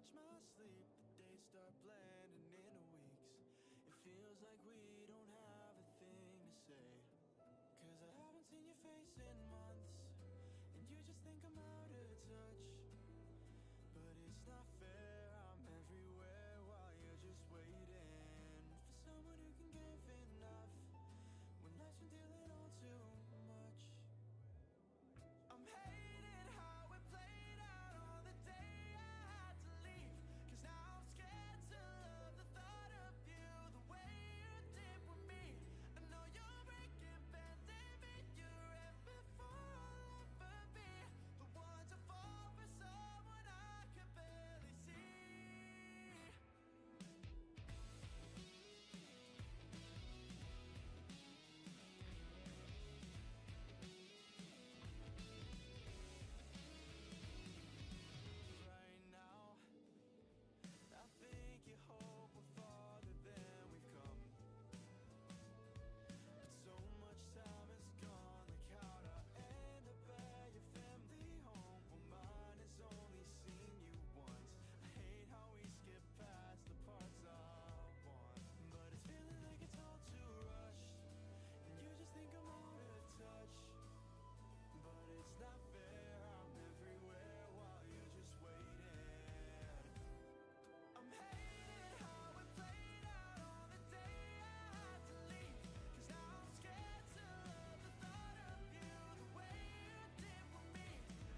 catch my sleep, the days start blending into weeks. It feels like we don't have a thing to say. Cause I haven't seen your face in months, and you just think I'm out of touch. But it's not fair, I'm everywhere while you're just waiting for someone who can give enough when life's been dealing all too much. I'm hating how it played out on the day I had to leave. Cause now I'm scared to love the thought of you the way you did with me. I know you're breaking, bending me. You're before I'll ever be the one to fall for someone I can barely see. Right now, I think you hope we're farther than we've come. But so much time has gone, like how to end up at your family home. Well, mine has only seen you once. I hate how we skip past the parts I want. But it's feeling like it's all too rushed, and you just think I'm out of touch. But it's not fair, I'm everywhere while you're just waiting. I'm hating how it played out on the day I had to leave. Cause now I'm scared to love the thought of you the way you did with me.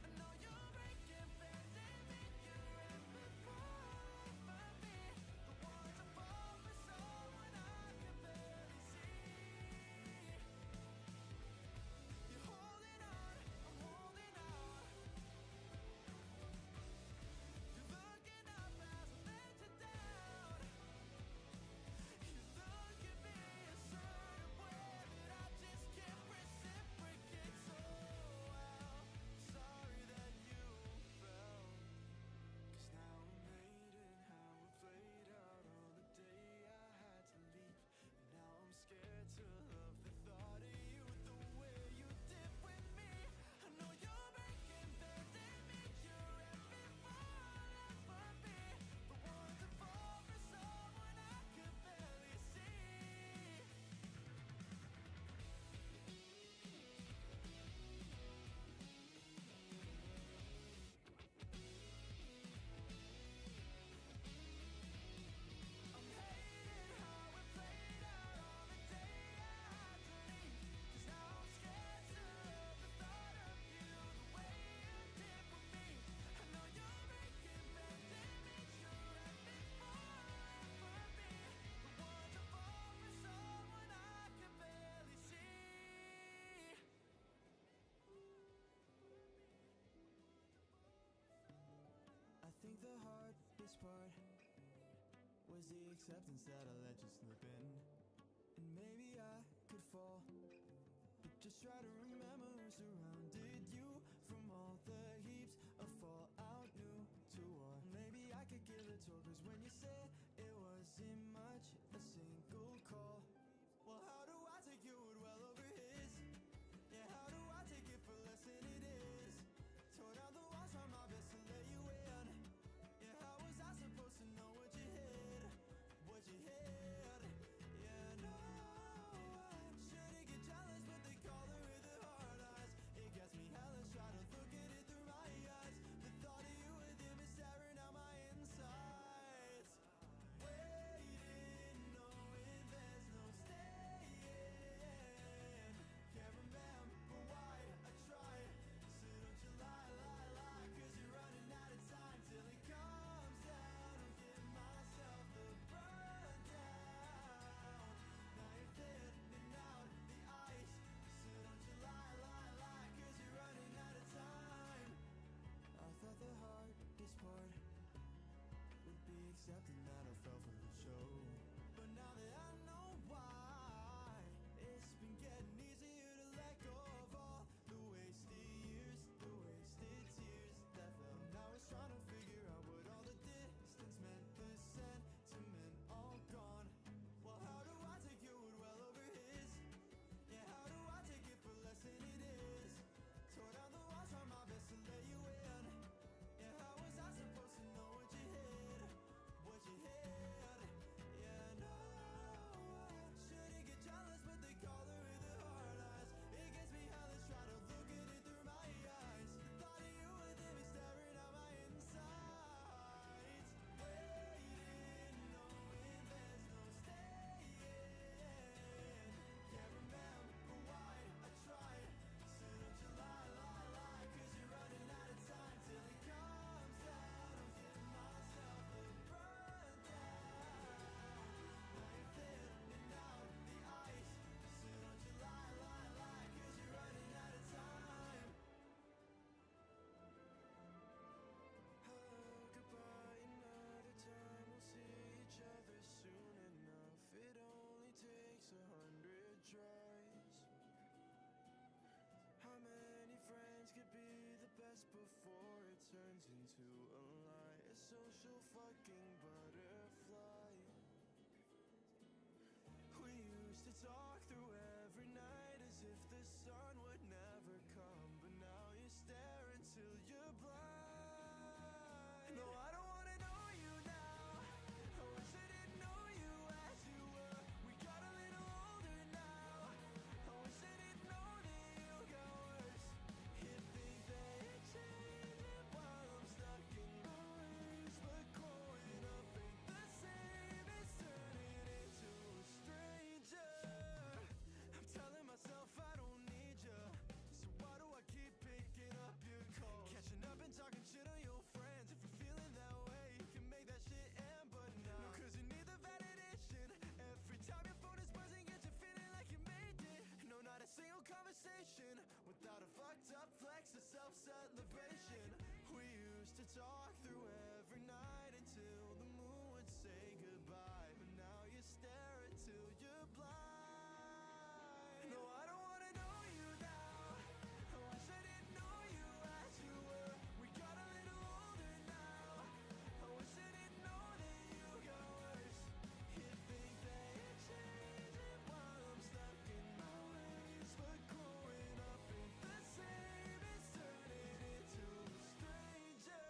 I know you're breaking, bending me. You're before I'll ever be the one to fall for someone I can barely see. You're holding on, I'm holding out. You're looking up as I let you down. You look at me a certain way that I just can't reciprocate. So I'm sorry that you fell. Cause now I'm hating how it played out on the day I had to leave. And now I'm scared to love the thought of you the way you did with me. I know you're breaking, bending me. You're before I'll ever be the one to fall for someone I could barely see. I'm hating how it played out on the day I had to leave. Cause now I'm scared to love the thought of you the way you did with me. I know you're breaking, bending me. You're before I'll ever be the one to fall for someone I can barely see. I think the hardest part was the acceptance that I let you slip in. And maybe I could fall, but just try to remember who surrounded you from all the heaps of fallout new to war. Maybe I could give a tour, cause when you said it wasn't much, a single call. Well, how do I take your word well over his? Yeah, how do I take it for less than it is? Tore down the walls, tried my best to let you in. Yeah, how was I supposed to know what you had? What you had? Yeah, no, I shouldn't get jealous, but they call her with the hard eyes. It gets me hellish, try to look at it through my eyes. The thought of you with him is staring out my insides. Waiting, knowing there's no staying. Can't remember why I tried. So don't you lie, lie, lie, cause you're running out of time till it comes down. I'm giving myself the burn down. Now you're thinning out the ice. So don't you lie, lie, lie, cause you're running out of time. I thought the hardest part would be accepting that I fell for the show. But now that I know why, it's been getting easier to let go of all the wasted years, the wasted tears that fell. Now it's trying to figure out what all the distance meant, the sentiment all gone. Well, how do I take your word well over his? Yeah, how do I take it for less than it is? Tore down the walls, tried my best to let you in. Yeah, how was I supposed to know what you hid? to a lie, a social fucking butterfly. We used to talk through every night as if the sun would never come, but now you stare until you're blind. No, I don't wanna know you now. I wish I didn't know you as you were. We got a little older now. I wish I didn't know that you got worse. You think that you're changing while I'm stuck in my ways, but growing up ain't the same as turning into a stranger. I'm telling myself I don't need you, so why do I keep picking up your calls? Catching up and talking shit on your friends. If you're feeling that way, you can make that shit end, but no, cause you need the validation. Every time your phone is buzzing, gets you feeling like you made it. No, not a single conversation without a fucked up flex of self-celebration. We used to talk through every night until the moon would say goodbye, but now you stare until you're blind. No, I don't wanna know you now. I wish I didn't know you as you were. We got a little older now. I wish I didn't know that you got worse. You think that you're changing while I'm stuck in my ways, but growing up ain't the same as turning into a stranger.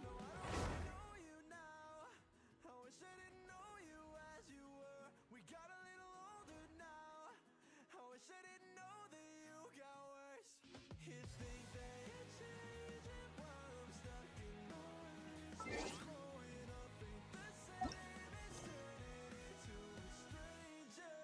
No, I don't wanna know you now. I wish I didn't know you as you were. We got a little older now. I wish I didn't know that you got worse. You think that you're changing while I'm stuck in my ways. Growing up ain't the same as turning into a stranger.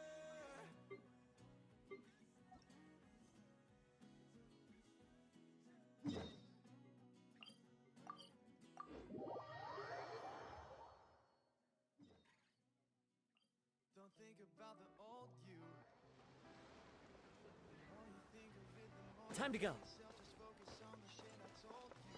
Don't think about the old you. The more you think of it, the more Time to go. yourself just focus on the shit I told you.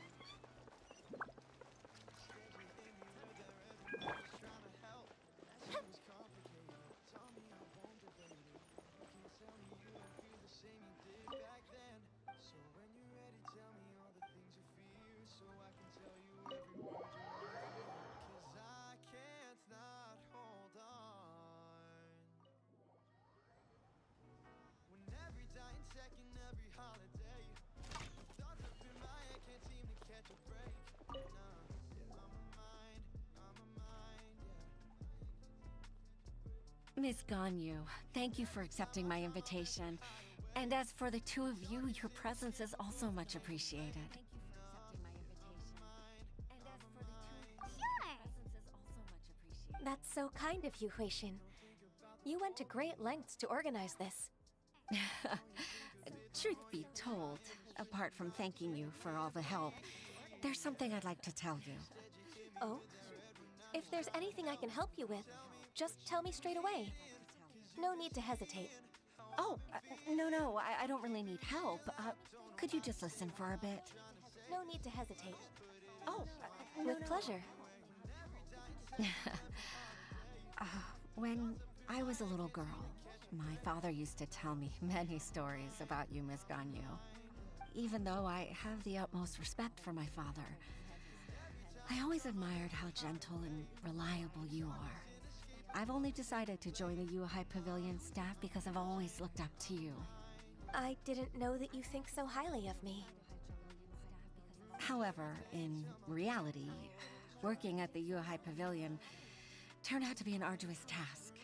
Instead you think you were there every night just trying to help. That shit was complicated. Tell me I won't debate it. You can't tell me you don't feel the same you did back then. So when you're ready, tell me all the things you fear, so I can tell you every word you wanna hear. 'Cause I can't not hold on. When every dying second, every holiday, thoughts up in my head can't seem to catch a break. Nah, I'm a mind, yeah. Miss Ganyu, thank you for accepting my invitation. And as for the two of you, your presence is also much appreciated. Thank you for accepting my invitation. And as for the two of you, Sure. your presence is also much appreciated. That's so kind of you, Huishin. You went to great lengths to organize this. Truth be told, apart from thanking you for all the help, there's something I'd like to tell you. Oh? If there's anything I can help you with, just tell me straight away. No need to hesitate. Oh, no, I don't really need help. Could you just listen for a bit? No need to hesitate. Oh, With pleasure. When I was a little girl, my father used to tell me many stories about you, Miss Ganyu. Even though I have the utmost respect for my father, I always admired how gentle and reliable you are. I've only decided to join the Yuhai Pavilion staff because I've always looked up to you. I didn't know that you think so highly of me. However, in reality, working at the Yuhai Pavilion turned out to be an arduous task.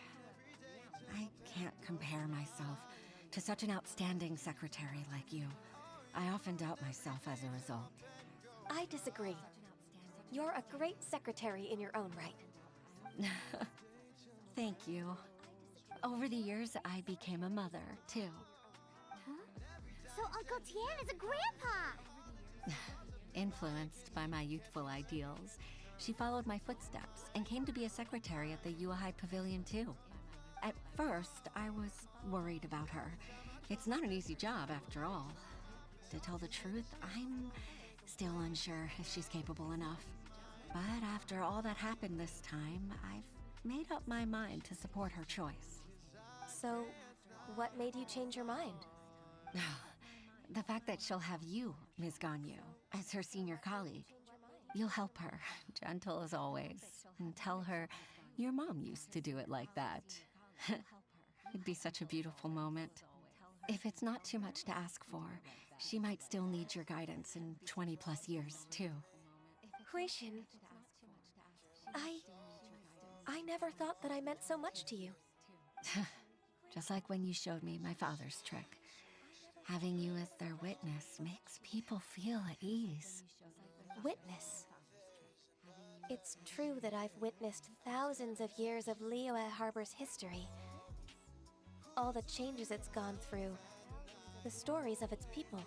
I can't compare myself to such an outstanding secretary like you. I often doubt myself as a result. I disagree. You're a great secretary in your own right. Thank you. Over the years, I became a mother, too. So Uncle Tian is a grandpa! Influenced by my youthful ideals, she followed my footsteps and came to be a secretary at the Yuhai Pavilion, too. At first, I was worried about her. It's not an easy job, after all. To tell the truth, I'm still unsure if she's capable enough. But after all that happened this time, I've made up my mind to support her choice. So, what made you change your mind? The fact that she'll have you, Ms. Ganyu, as her senior colleague. You'll help her, gentle as always, and tell her your mom used to do it like that. It'd be such a beautiful moment. If it's not too much to ask for, she might still need your guidance in 20+ years, too. Huishin, I never thought that I meant so much to you. Just like when you showed me my father's trick. Having you as their witness makes people feel at ease. Witness. It's true that I've witnessed thousands of years of Liyue Harbor's history. All the changes it's gone through, the stories of its people.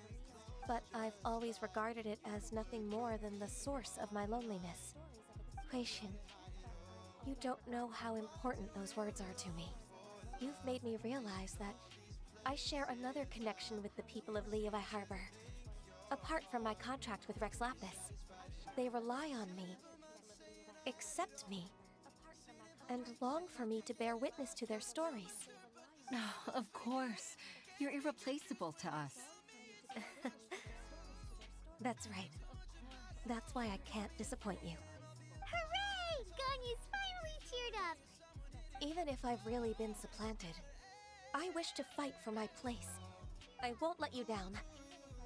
But I've always regarded it as nothing more than the source of my loneliness. Huishin, you don't know how important those words are to me. You've made me realize that I share another connection with the people of Liyue Harbor. Apart from my contract with Rex Lapis, they rely on me, accept me, and long for me to bear witness to their stories. Oh, of course. You're irreplaceable to us. That's right. That's why I can't disappoint you. Hooray! Ganyu's finally cheered up! Even if I've really been supplanted, I wish to fight for my place. I won't let you down.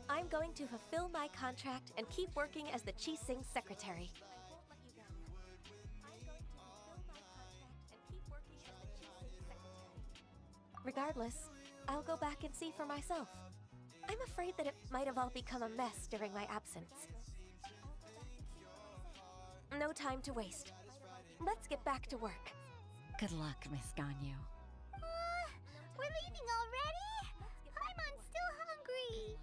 I'm going to fulfill my contract and keep working as the Qixing secretary. Regardless, I'll go back and see for myself. I'm afraid that it might have all become a mess during my absence. No time to waste. Let's get back to work. Good luck, Miss Ganyu. We're leaving already? I'm still hungry.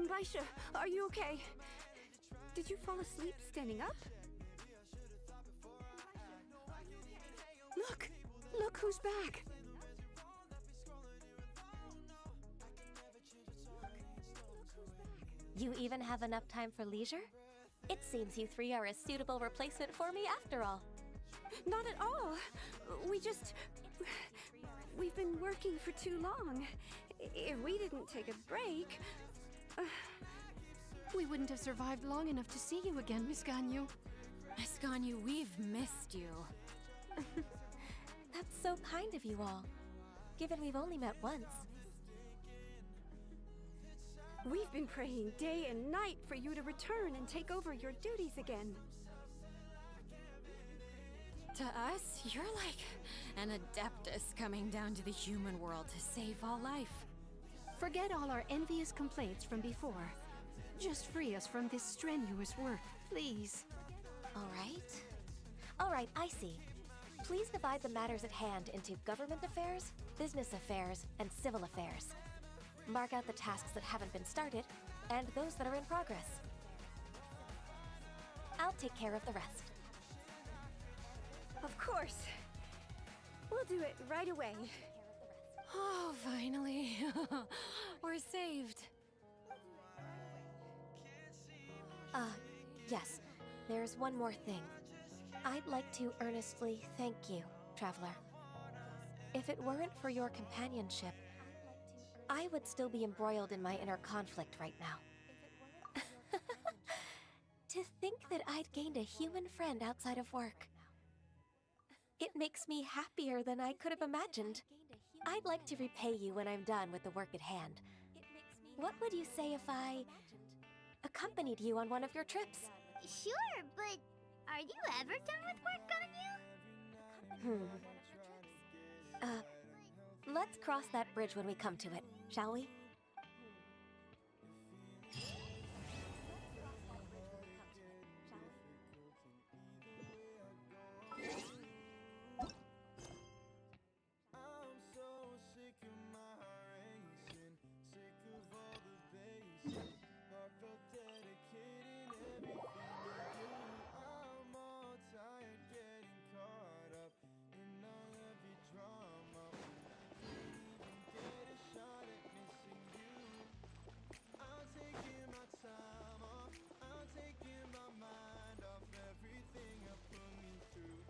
Baisha, are you okay? Did you fall asleep standing up? Look! Look who's back! You even have enough time for leisure? It seems you three are a suitable replacement for me after all. Not at all! We've been working for too long. If we didn't take a break... We wouldn't have survived long enough to see you again, Miss Ganyu. Miss Ganyu, we've missed you. That's so kind of you all, given we've only met once. We've been praying day and night for you to return and take over your duties again. To us, you're like an adeptus coming down to the human world to save all life. Forget all our envious complaints from before. Just free us from this strenuous work, please. All right, I see. Please divide the matters at hand into government affairs, business affairs, and civil affairs. Mark out the tasks that haven't been started, and those that are in progress. take care of the rest. Of course. We'll do it right away. Oh, finally. We're saved. Yes. There's one more thing. I'd like to earnestly thank you, Traveler. If it weren't for your companionship, I would still be embroiled in my inner conflict right now. To think that I'd gained a human friend outside of work. It makes me happier than I could have imagined. I'd like to repay you when I'm done with the work at hand. What would you say if I accompanied you on one of your trips? Sure, but are you ever done with work on you? Let's cross that bridge when we come to it, shall we? I'm so sick of my racing, sick of all the basic, heartfelt dedicating everything to you. I'm all tired getting caught up in all of your drama. Can't even get a shot at missing you. I'm taking my time off, I'm taking my mind off everything I put me through.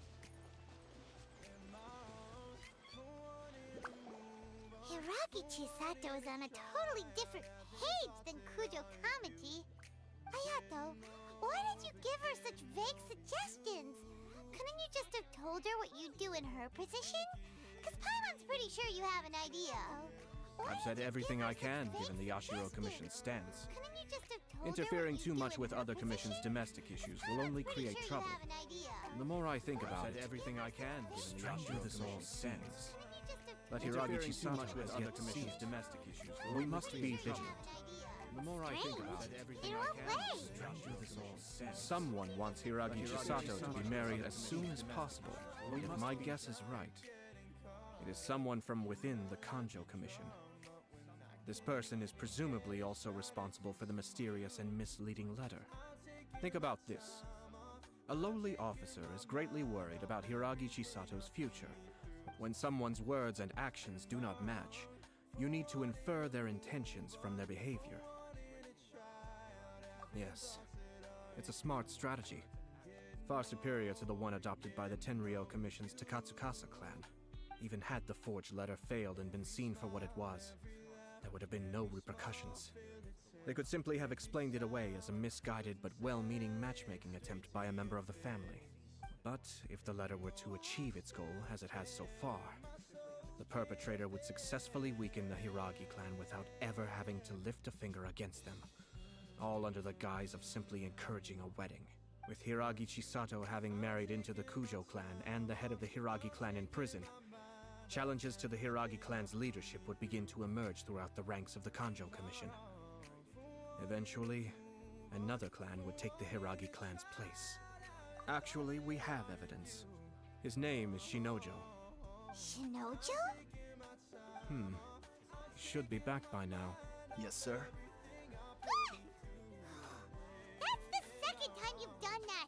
And my arms wanting to move on. Hiragi Chisato is on a totally different page than Kujo Kamaji. Hayato, why did you give her such vague suggestions? Couldn't you just have told her what you do in her position? Because Paimon's pretty sure you have an idea. Why I've said did you everything give I her can, such given vague the Yashiro suggestions? Commission's stance. Couldn't you just have told her Interfering what too you much do with in her other commission's position? domestic issues will Paimon's only pretty create sure trouble. You have an idea. The more I think I've about said it, everything I can, given the stranger Yashiro this all Commission's seems. stance. Couldn't you just have That told Hiragi Interfering too Chisato much with has other yet to commission's cease. domestic issues will We only must be create trouble. vigilant. an idea? The more I think Strange. about it, Everything In I what can, way? stranger this all seems. Someone wants Hiragi Chisato to be married as soon as possible. If my guess is right, it is someone from within the Kanjo Commission. This person is presumably also responsible for the mysterious and misleading letter. Think about this. A lowly officer is greatly worried about Hiragi Chisato's future. When someone's words and actions do not match, you need to infer their intentions from their behavior. Yes, it's a smart strategy. Far superior to the one adopted by the Tenryou Commission's Takatsukasa clan. Even had the forged letter failed and been seen for what it was, there would have been no repercussions. They could simply have explained it away as a misguided but well-meaning matchmaking attempt by a member of the family. But if the letter were to achieve its goal, as it has so far, the perpetrator would successfully weaken the Hiragi clan without ever having to lift a finger against them. All under the guise of simply encouraging a wedding. With Hiragi Chisato having married into the Kujo clan and the head of the Hiragi clan in prison, challenges to the Hiragi clan's leadership would begin to emerge throughout the ranks of the Kanjo Commission. Eventually, another clan would take the Hiragi clan's place. Actually, we have evidence. His name is Shinojo. Shinojo? He should be back by now. Yes, sir. That's the second time you've done that!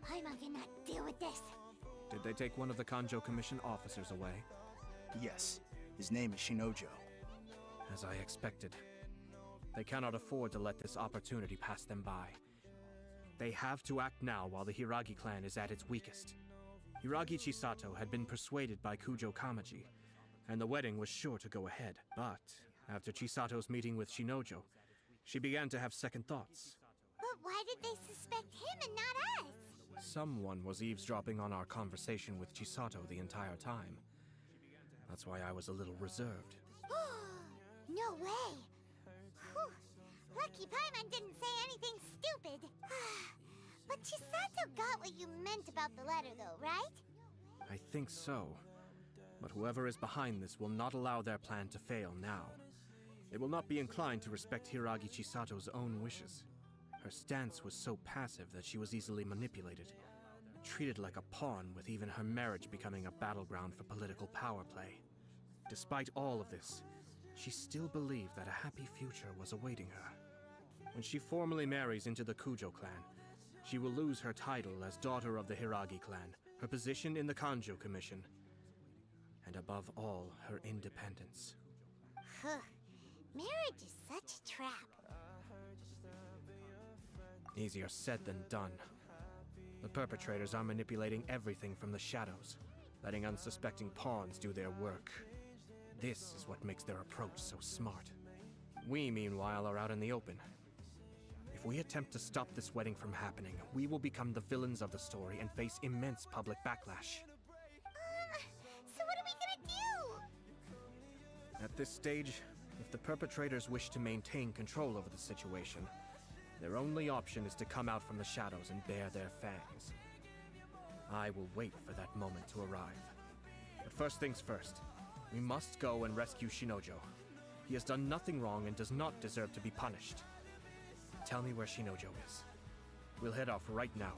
Paimon cannot deal with this. Did they take one of the Kanjo Commission officers away? Yes. His name is Shinojo. As I expected. They cannot afford to let this opportunity pass them by. They have to act now while the Hiragi clan is at its weakest. Hiragi Chisato had been persuaded by Kujo Kamaji, and the wedding was sure to go ahead. But after Chisato's meeting with Shinojo, she began to have second thoughts. But why did they suspect him and not us? Someone was eavesdropping on our conversation with Chisato the entire time. That's why I was a little reserved. No way! Whew. Lucky Paimon didn't say anything stupid. But Chisato got what you meant about the letter though, right? I think so. But whoever is behind this will not allow their plan to fail now. They will not be inclined to respect Hiragi Chisato's own wishes. Her stance was so passive that she was easily manipulated, treated like a pawn, with even her marriage becoming a battleground for political power play. Despite all of this, she still believed that a happy future was awaiting her. When she formally marries into the Kujo clan, She will lose her title as daughter of the Hiragi clan, her position in the Kanjo Commission, and above all, her independence. Huh. Marriage is such a trap. Easier said than done. The perpetrators are manipulating everything from the shadows, letting unsuspecting pawns do their work. This is what makes their approach so smart. We, meanwhile, are out in the open. If we attempt to stop this wedding from happening, we will become the villains of the story and face immense public backlash. So what are we gonna do? At this stage, if the perpetrators wish to maintain control over the situation, their only option is to come out from the shadows and bare their fangs. I will wait for that moment to arrive. But first things first, we must go and rescue Shinojo. He has done nothing wrong and does not deserve to be punished. Tell me where Shinojo is. We'll head off right now.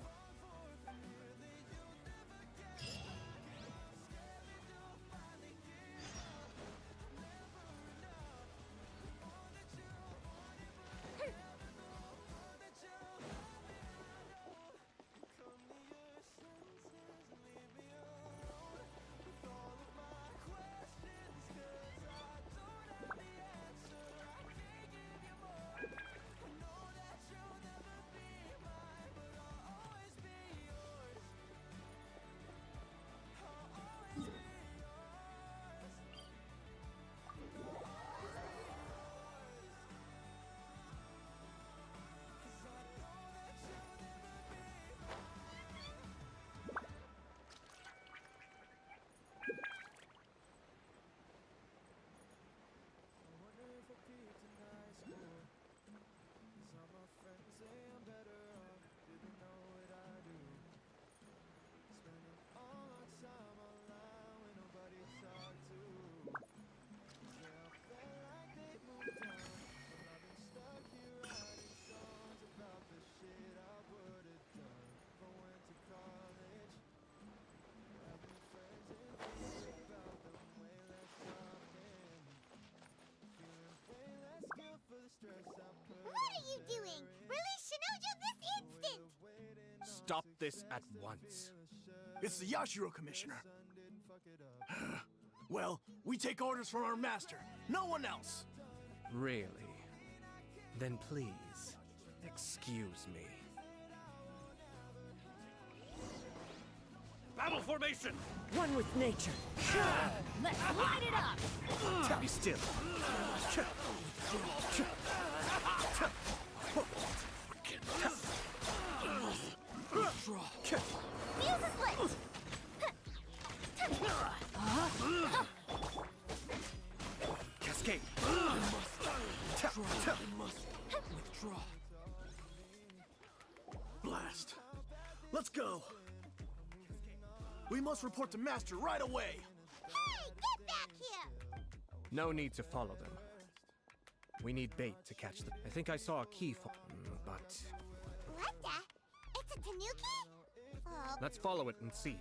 What are you doing? Release Shinojo this instant! Stop this at once. It's the Yashiro Commissioner. Well, we take orders from our master. No one else. Really? Then please, excuse me. Battle formation! One with nature. Let's light it up! Be still. Fuse is lit! Cascade. Blast. Let's go. We must report to Master right away. Hey, get back here! No need to follow them. We need bait to catch them. I think I saw a key for... but... What the? It's a tanuki? Oh, Let's follow it and see.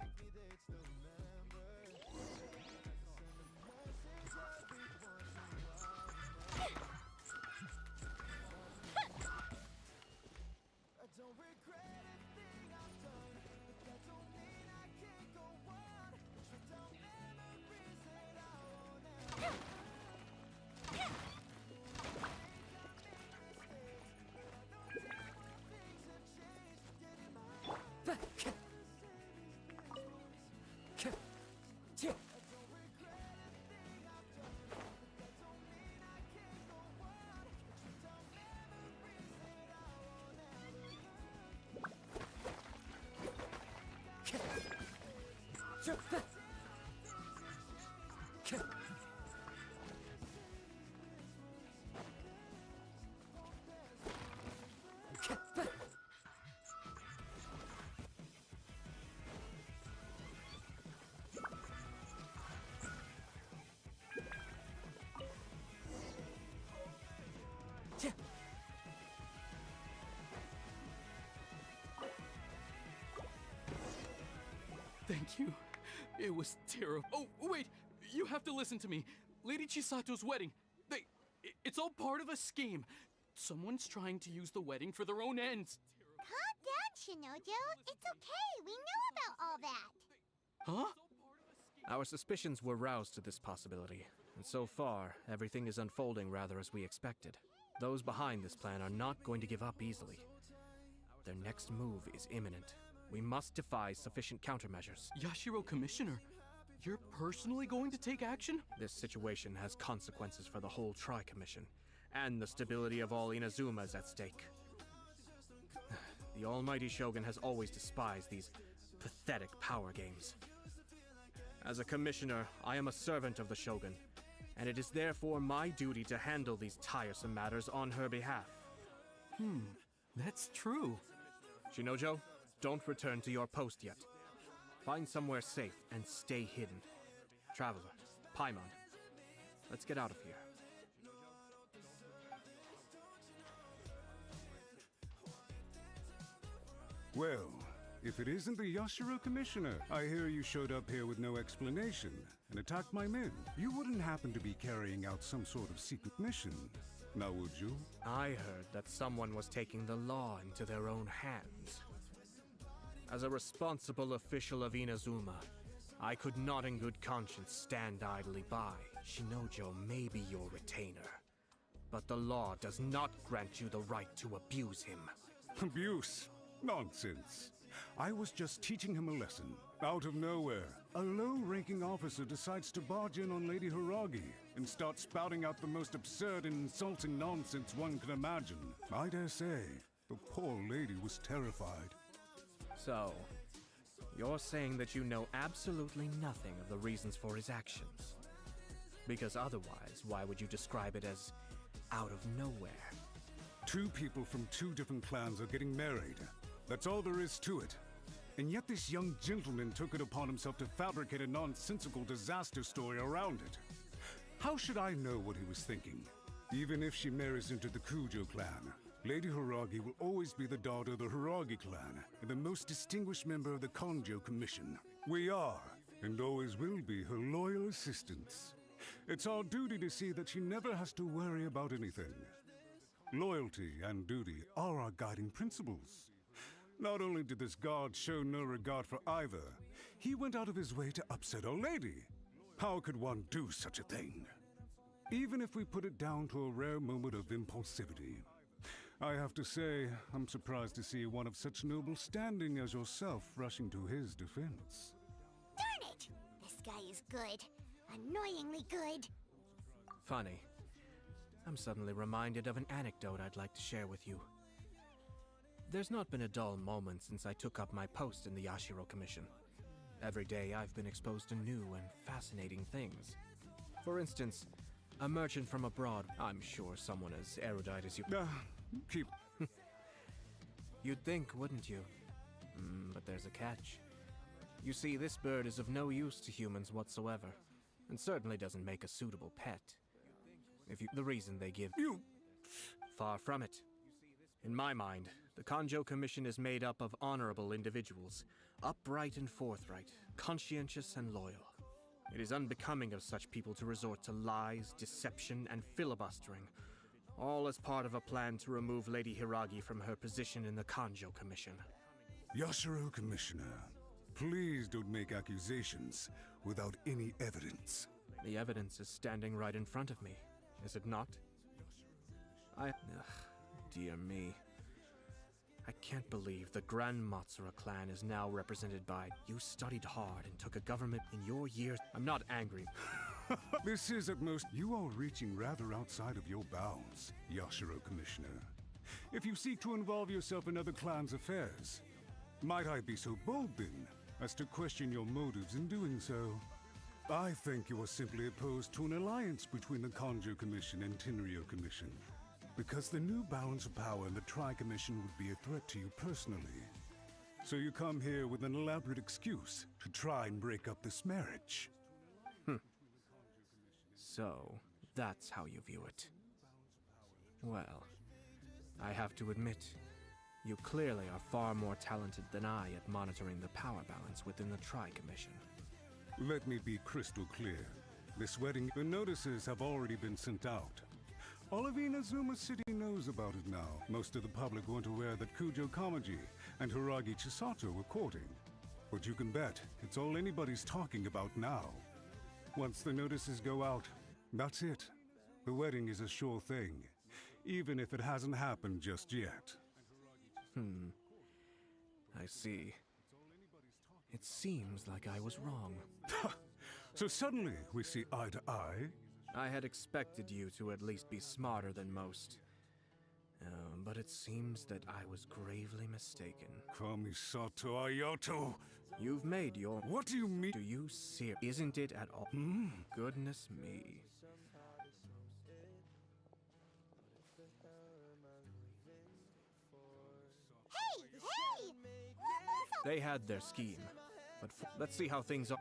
Thank you. It was terrible. Oh, wait! You have to listen to me. Lady Chisato's wedding. It's all part of a scheme. Someone's trying to use the wedding for their own ends. calm down, Shinojo. It's okay. We know about all that. Huh? Our suspicions were roused to this possibility, and so far, everything is unfolding rather as we expected. Those behind this plan are not going to give up easily. Their next move is imminent. We must devise sufficient countermeasures. Yashiro Commissioner, you're personally going to take action? This situation has consequences for the whole Tri-Commission, and the stability of all Inazuma is at stake. The almighty Shogun has always despised these pathetic power games. As a commissioner, I am a servant of the Shogun, and it is therefore my duty to handle these tiresome matters on her behalf. That's true. Shinojo, don't return to your post yet. Find somewhere safe and stay hidden. Traveler, Paimon, let's get out of here. Well, if it isn't the Yashiro Commissioner, I hear you showed up here with no explanation and attacked my men. You wouldn't happen to be carrying out some sort of secret mission, now would you? I heard that someone was taking the law into their own hands. As a responsible official of Inazuma, I could not in good conscience stand idly by. Shinojo may be your retainer, but the law does not grant you the right to abuse him. Abuse? Nonsense. I was just teaching him a lesson. Out of nowhere, a low-ranking officer decides to barge in on Lady Hiragi and start spouting out the most absurd and insulting nonsense one can imagine. I dare say, the poor lady was terrified. So, you're saying that you know absolutely nothing of the reasons for his actions? Because otherwise, why would you describe it as out of nowhere? Two people from two different clans are getting married. That's all there is to it. And yet this young gentleman took it upon himself to fabricate a nonsensical disaster story around it. How should I know what he was thinking? Even if she marries into the Kujo clan, Lady Hiragi will always be the daughter of the Hiragi clan and the most distinguished member of the Kanjo Commission. We are, and always will be, her loyal assistants. It's our duty to see that she never has to worry about anything. Loyalty and duty are our guiding principles. Not only did this guard show no regard for either, he went out of his way to upset our lady. How could one do such a thing? Even if we put it down to a rare moment of impulsivity. I have to say, I'm surprised to see one of such noble standing as yourself rushing to his defense. Darn it! This guy is good. Annoyingly good. Funny. I'm suddenly reminded of an anecdote I'd like to share with you. There's not been a dull moment since I took up my post in the Yashiro Commission. Every day I've been exposed to new and fascinating things. For instance, a merchant from abroad. I'm sure someone as erudite as you... Keep... You'd think, wouldn't you? But there's a catch. You see, this bird is of no use to humans whatsoever, and certainly doesn't make a suitable pet. The reason they give... You... Far from it. In my mind, the Kanjo Commission is made up of honorable individuals, upright and forthright, conscientious and loyal. It is unbecoming of such people to resort to lies, deception, and filibustering, all as part of a plan to remove Lady Hiragi from her position in the Kanjo Commission. Yashiro Commissioner, please don't make accusations without any evidence. The evidence is standing right in front of me, is it not? Dear me. I can't believe the Grand Matsura clan is now represented by... You studied hard and took a government in your years. I'm not angry. This is at most... You are reaching rather outside of your bounds, Yashiro Commissioner. If you seek to involve yourself in other clans' affairs, might I be so bold then, as to question your motives in doing so? I think you are simply opposed to an alliance between the Kanjo Commission and Tenryou Commission. Because the new balance of power in the Tri-Commission would be a threat to you personally. So you come here with an elaborate excuse to try and break up this marriage. So, that's how you view it. Well, I have to admit, you clearly are far more talented than I at monitoring the power balance within the Tri-Commission. Let me be crystal clear. This wedding, the notices have already been sent out. All of Inazuma City knows about it now. Most of the public weren't aware that Kujo Kamaji, and Hiragi Chisato were courting. But you can bet it's all anybody's talking about now. Once the notices go out, that's it. The wedding is a sure thing, even if it hasn't happened just yet. I see. It seems like I was wrong. So suddenly we see eye to eye? I had expected you to at least be smarter than most. But it seems that I was gravely mistaken. Kamisato Ayato! You've made your... What do you mean? Do you see? Isn't it at all? Goodness me. Hey! What was all They had their scheme, but let's see how things are.